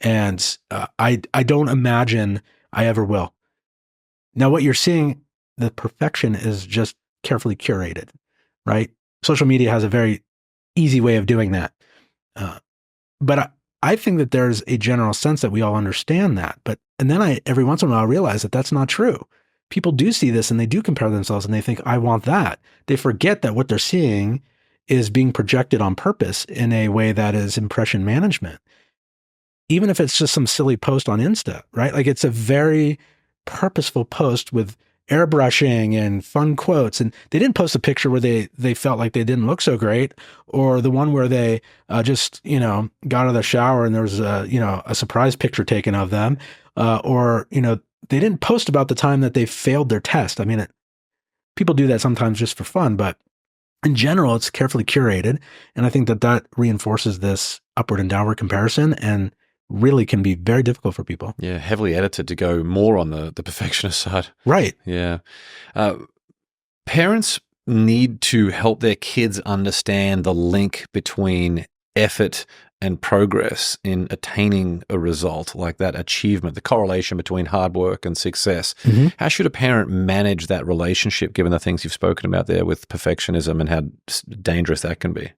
And I don't imagine I ever will. Now, what you're seeing, the perfection is just carefully curated, right? Social media has a very easy way of doing that. But I think that there's a general sense that we all understand that. And then every once in a while, realize that that's not true. People do see this and they do compare themselves and they think, I want that. They forget that what they're seeing is being projected on purpose in a way that is impression management. Even if it's just some silly post on Insta, right? Like, it's a very purposeful post with airbrushing and fun quotes. And they didn't post a picture where they felt like they didn't look so great, or the one where they just, got out of the shower and there was a surprise picture taken of them. Or they didn't post about the time that they failed their test. I mean, people do that sometimes just for fun, but in general, it's carefully curated. And I think that reinforces this upward and downward comparison and really can be very difficult for people. Yeah, heavily edited to go more on the perfectionist side. Right. Yeah. Parents need to help their kids understand the link between effort and progress in attaining a result, like that achievement, the correlation between hard work and success. Mm-hmm. How should a parent manage that relationship, given the things you've spoken about there with perfectionism and how dangerous that can be?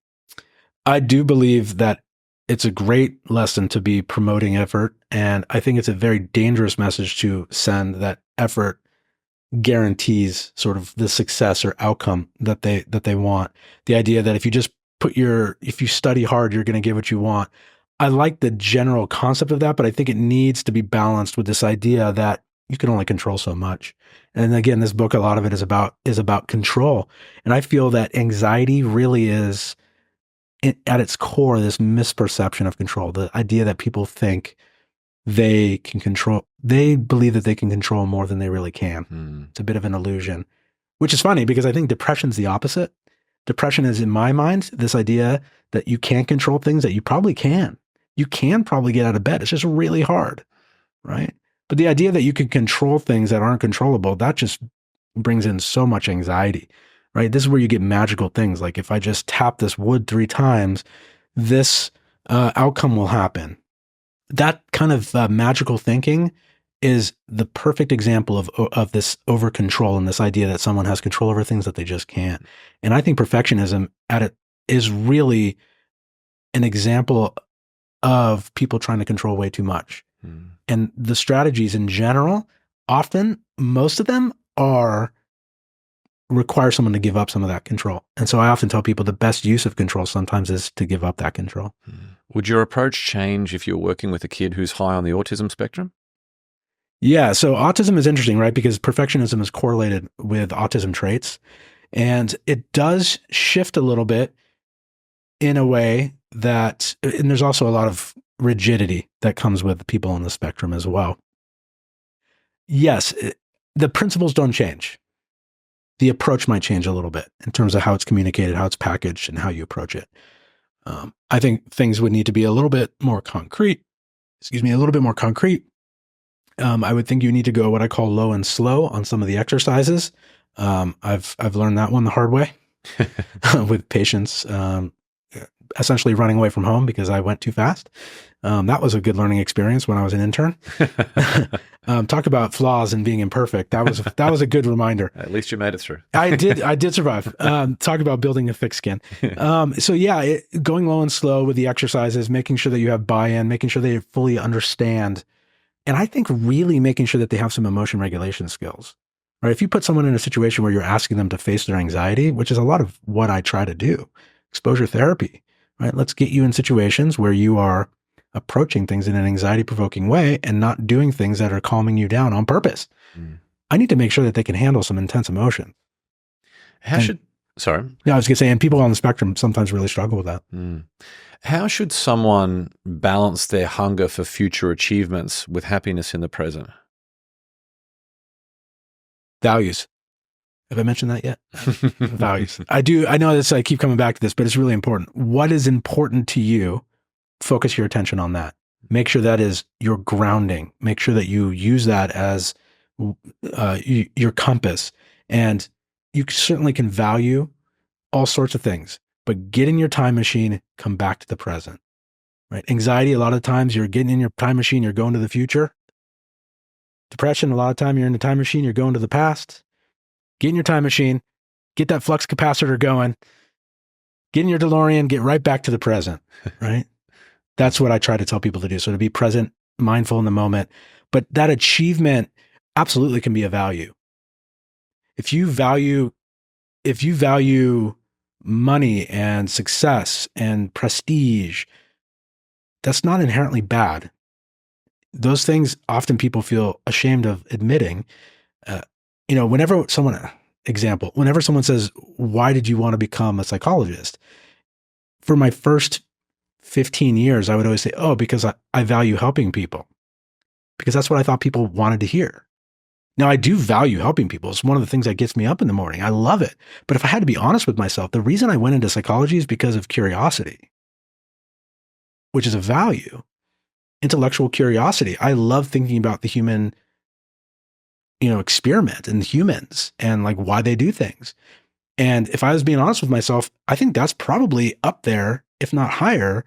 I do believe that it's a great lesson to be promoting effort. And I think it's a very dangerous message to send that effort guarantees sort of the success or outcome that they want. The idea that if you just if you study hard, you're going to get what you want. I like the general concept of that, but I think it needs to be balanced with this idea that you can only control so much. And again, this book, a lot of it is about control. And I feel that anxiety really is at its core, this misperception of control, the idea that people think they believe that they can control more than they really can. It's a bit of an illusion, which is funny because I think depression's the opposite. Depression is, in my mind, this idea that you can't control things that you probably can. You can probably get out of bed. It's just really hard, right? But the idea that you can control things that aren't controllable, that just brings in so much anxiety, right? This is where you get magical things. Like if I just tap this wood 3 times, this outcome will happen. That kind of magical thinking is the perfect example of this over control and this idea that someone has control over things that they just can't. And I think perfectionism at it is really an example of people trying to control way too much. And the strategies in general, often, most of them require someone to give up some of that control. And so I often tell people the best use of control sometimes is to give up that control. Would your approach change if you're working with a kid who's high on the autism spectrum? Yeah. So autism is interesting, right? Because perfectionism is correlated with autism traits. And it does shift a little bit in a way that, and there's also a lot of rigidity that comes with people on the spectrum as well. Yes, the principles don't change. The approach might change a little bit in terms of how it's communicated, how it's packaged, and how you approach it. I think things would need to be a little bit more concrete. I would think you need to go what I call low and slow on some of the exercises. I've learned that one the hard way with patients, essentially running away from home because I went too fast. That was a good learning experience when I was an intern. Talk about flaws and being imperfect. That was a good reminder. At least you made it through. I did survive. Talk about building a thick skin. So yeah, going low and slow with the exercises, making sure that you have buy-in, making sure they fully understand. And I think really making sure that they have some emotion regulation skills, right? If you put someone in a situation where you're asking them to face their anxiety, which is a lot of what I try to do, exposure therapy, right? Let's get you in situations where you are approaching things in an anxiety-provoking way and not doing things that are calming you down on purpose. I need to make sure that they can handle some intense emotion. Sorry. Yeah, I was going to say, and people on the spectrum sometimes really struggle with that. How should someone balance their hunger for future achievements with happiness in the present? Values. Have I mentioned that yet? Values. I know this, I keep coming back to this, but it's really important. What is important to you? Focus your attention on that. Make sure that is your grounding. Make sure that you use that as your compass. And you certainly can value all sorts of things, but get in your time machine, come back to the present, right? Anxiety, a lot of times you're getting in your time machine, you're going to the future. Depression, a lot of time you're in the time machine, you're going to the past. Get in your time machine, get that flux capacitor going, get in your DeLorean, get right back to the present, right? That's what I try to tell people to do. So to be present, mindful in the moment, but that achievement absolutely can be a value. If you value money and success and prestige, that's not inherently bad. Those things often people feel ashamed of admitting. Whenever someone says, why did you want to become a psychologist? For my first 15 years, I would always say, because I value helping people, because that's what I thought people wanted to hear. Now, I do value helping people. It's one of the things that gets me up in the morning. I love it. But if I had to be honest with myself, the reason I went into psychology is because of curiosity, which is a value, intellectual curiosity. I love thinking about the human, experiment and humans and like why they do things. And if I was being honest with myself, I think that's probably up there, if not higher,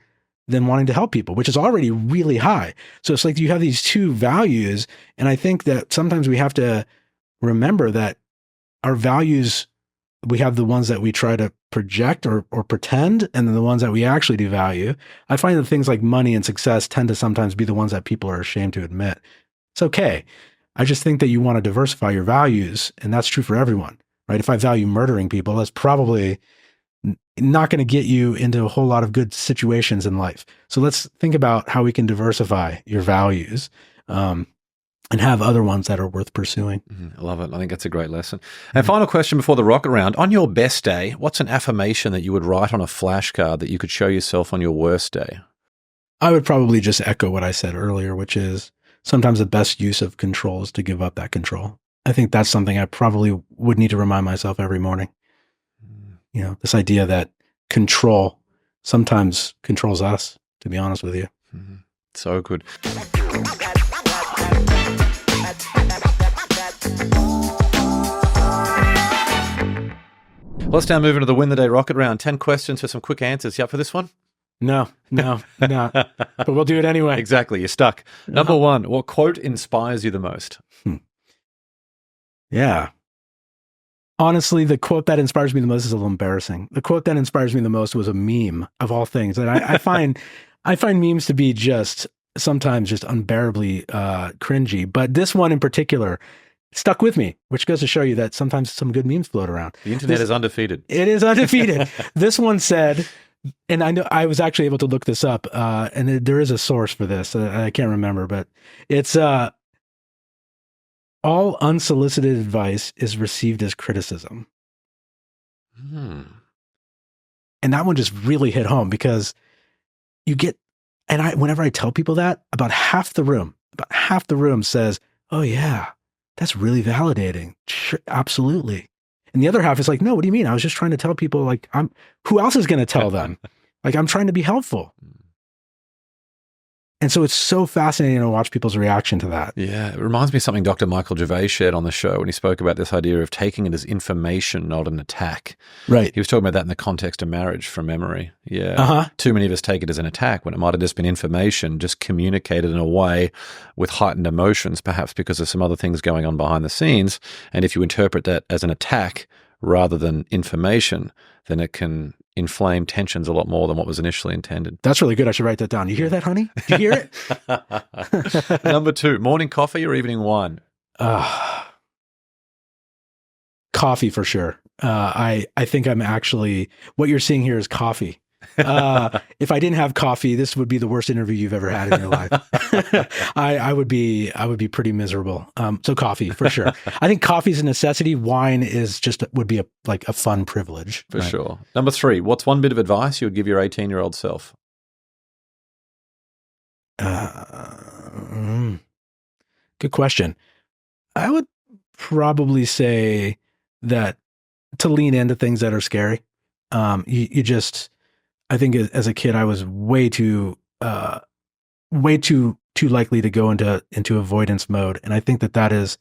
than wanting to help people, which is already really high. So it's like you have these two values. And I think that sometimes we have to remember that our values, we have the ones that we try to project or pretend, and then the ones that we actually do value. I find that things like money and success tend to sometimes be the ones that people are ashamed to admit. It's okay. I just think that you want to diversify your values, and that's true for everyone, right? If I value murdering people, that's probably not going to get you into a whole lot of good situations in life. So let's think about how we can diversify your values and have other ones that are worth pursuing. I love it. I think that's a great lesson. And final question before the rocket round. On your best day, what's an affirmation that you would write on a flashcard that you could show yourself on your worst day? I would probably just echo what I said earlier, which is sometimes the best use of control is to give up that control. I think that's something I probably would need to remind myself every morning. This idea that control sometimes controls us, to be honest with you. So good. Let's now move into the Win the Day rocket round. 10 questions for some quick answers. You up for this one? No. But we'll do it anyway. Exactly. You're stuck. Number one, what quote inspires you the most? Yeah. Honestly, the quote that inspires me the most is a little embarrassing. The quote that inspires me the most was a meme of all things. And I find memes to be sometimes just unbearably cringy. But this one in particular stuck with me, which goes to show you that sometimes some good memes float around. The internet is undefeated. It is undefeated. This one said, and I know I was actually able to look this up, and there is a source for this. I can't remember, but it's all unsolicited advice is received as criticism. And that one just really hit home because whenever I tell people that, about half the room says, "Oh yeah, that's really validating. Sure, absolutely." And the other half is like, "No, what do you mean? I was just trying to tell people, like, who else is going to tell them? Like, I'm trying to be helpful." And so it's so fascinating to watch people's reaction to that. Yeah, it reminds me of something Dr. Michael Gervais shared on the show when he spoke about this idea of taking it as information, not an attack. Right. He was talking about that in the context of marriage from memory. Yeah. Too many of us take it as an attack when it might have just been information, just communicated in a way with heightened emotions, perhaps because of some other things going on behind the scenes. And if you interpret that as an attack rather than information, then it can inflame tensions a lot more than what was initially intended. That's really good. I should write that down. You hear that, honey? Do you hear it? Number two, morning coffee or evening wine? Coffee for sure. I think I'm actually, what you're seeing here is coffee. If I didn't have coffee, this would be the worst interview you've ever had in your life. I would be pretty miserable. So coffee for sure. I think coffee is a necessity. Wine would be a fun privilege. For sure. Number three, what's one bit of advice you would give your 18-year-old self? Good question. I would probably say that to lean into things that are scary. I think as a kid, I was way too likely to go into avoidance mode. And I think that is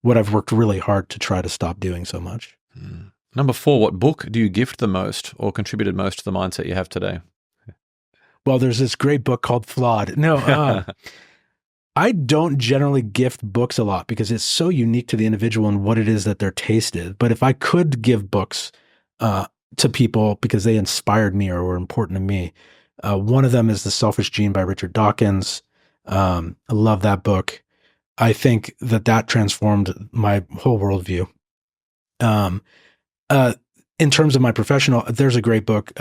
what I've worked really hard to try to stop doing so much. Number four, what book do you gift the most or contributed most to the mindset you have today? Well, there's this great book called Flawed. No, I don't generally gift books a lot because it's so unique to the individual and what it is that their taste is. But if I could give books to people because they inspired me or were important to me, one of them is The Selfish Gene by Richard Dawkins. I love that book. I think that transformed my whole worldview. In terms of my professional, there's a great book.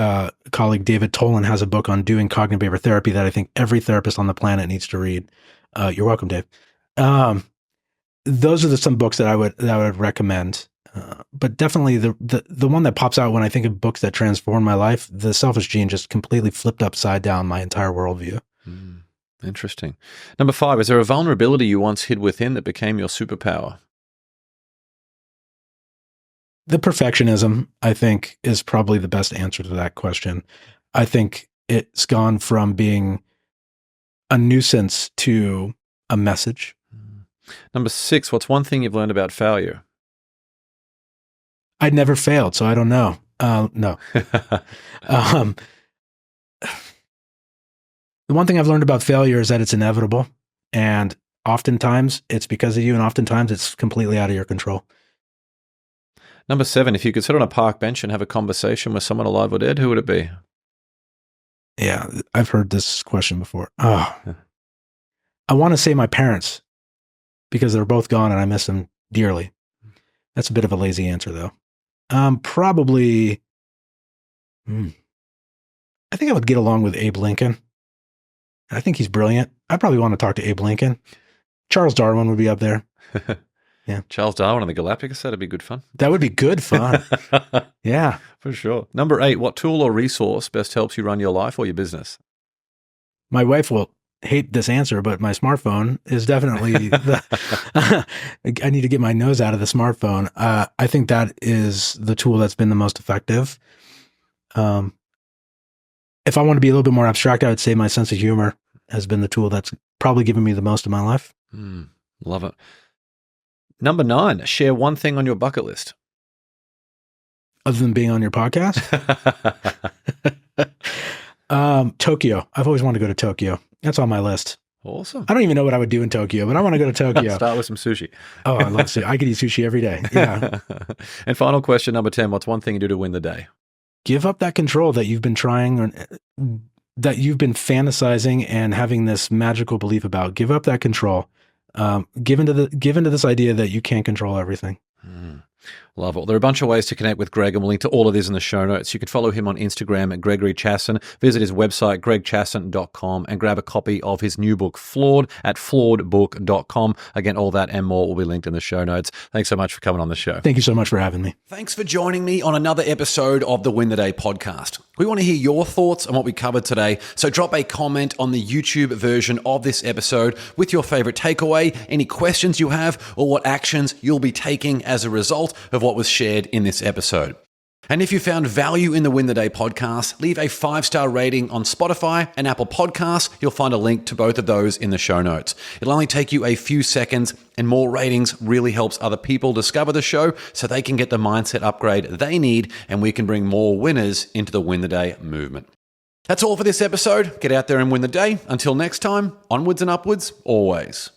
Colleague David Tolan has a book on doing cognitive behavioral therapy that I think every therapist on the planet needs to read. You're welcome, Dave. Those are some books that I would recommend. But definitely the one that pops out when I think of books that transformed my life, The Selfish Gene just completely flipped upside down my entire worldview. Interesting. Number five, is there a vulnerability you once hid within that became your superpower? The perfectionism, I think, is probably the best answer to that question. I think it's gone from being a nuisance to a message. Number 6, what's one thing you've learned about failure? I'd never failed, so I don't know. No. The one thing I've learned about failure is that it's inevitable. And oftentimes it's because of you, and oftentimes it's completely out of your control. Number 7, if you could sit on a park bench and have a conversation with someone alive or dead, who would it be? Yeah, I've heard this question before. Oh, I want to say my parents because they're both gone and I miss them dearly. That's a bit of a lazy answer, though. Probably, I think I would get along with Abe Lincoln. I think he's brilliant. I probably want to talk to Abe Lincoln. Charles Darwin would be up there. Yeah. Charles Darwin on the Galapagos, that'd be good fun. That would be good fun. Yeah. For sure. Number 8, what tool or resource best helps you run your life or your business? My wife will hate this answer, but my smartphone is definitely I need to get my nose out of the smartphone. I think that is the tool that's been the most effective. If I want to be a little bit more abstract, I would say my sense of humor has been the tool that's probably given me the most of my life. Love it. Number 9, share one thing on your bucket list. Other than being on your podcast? Tokyo. I've always wanted to go to Tokyo. That's on my list. Awesome. I don't even know what I would do in Tokyo, but I want to go to Tokyo. Start with some sushi. Oh, I love sushi. I could eat sushi every day. Yeah. And final question, number 10, what's one thing you do to win the day? Give up that control that you've been trying, or that you've been fantasizing and having this magical belief about. Give up that control. Give into this idea that you can't control everything. Love it. There are a bunch of ways to connect with Greg, and we'll link to all of this in the show notes. You can follow him on Instagram at Gregory Chasson, visit his website, gregchasson.com, and grab a copy of his new book, Flawed, at flawedbook.com. Again, all that and more will be linked in the show notes. Thanks so much for coming on the show. Thank you so much for having me. Thanks for joining me on another episode of the Win the Day podcast. We want to hear your thoughts on what we covered today, so drop a comment on the YouTube version of this episode with your favorite takeaway, any questions you have, or what actions you'll be taking as a result of what was shared in this episode. And if you found value in the Win the Day podcast, leave a 5-star rating on Spotify and Apple Podcasts. You'll find a link to both of those in the show notes. It'll only take you a few seconds, and more ratings really helps other people discover the show so they can get the mindset upgrade they need, and we can bring more winners into the Win the Day movement. That's all for this episode. Get out there and win the day. Until next time, onwards and upwards, always.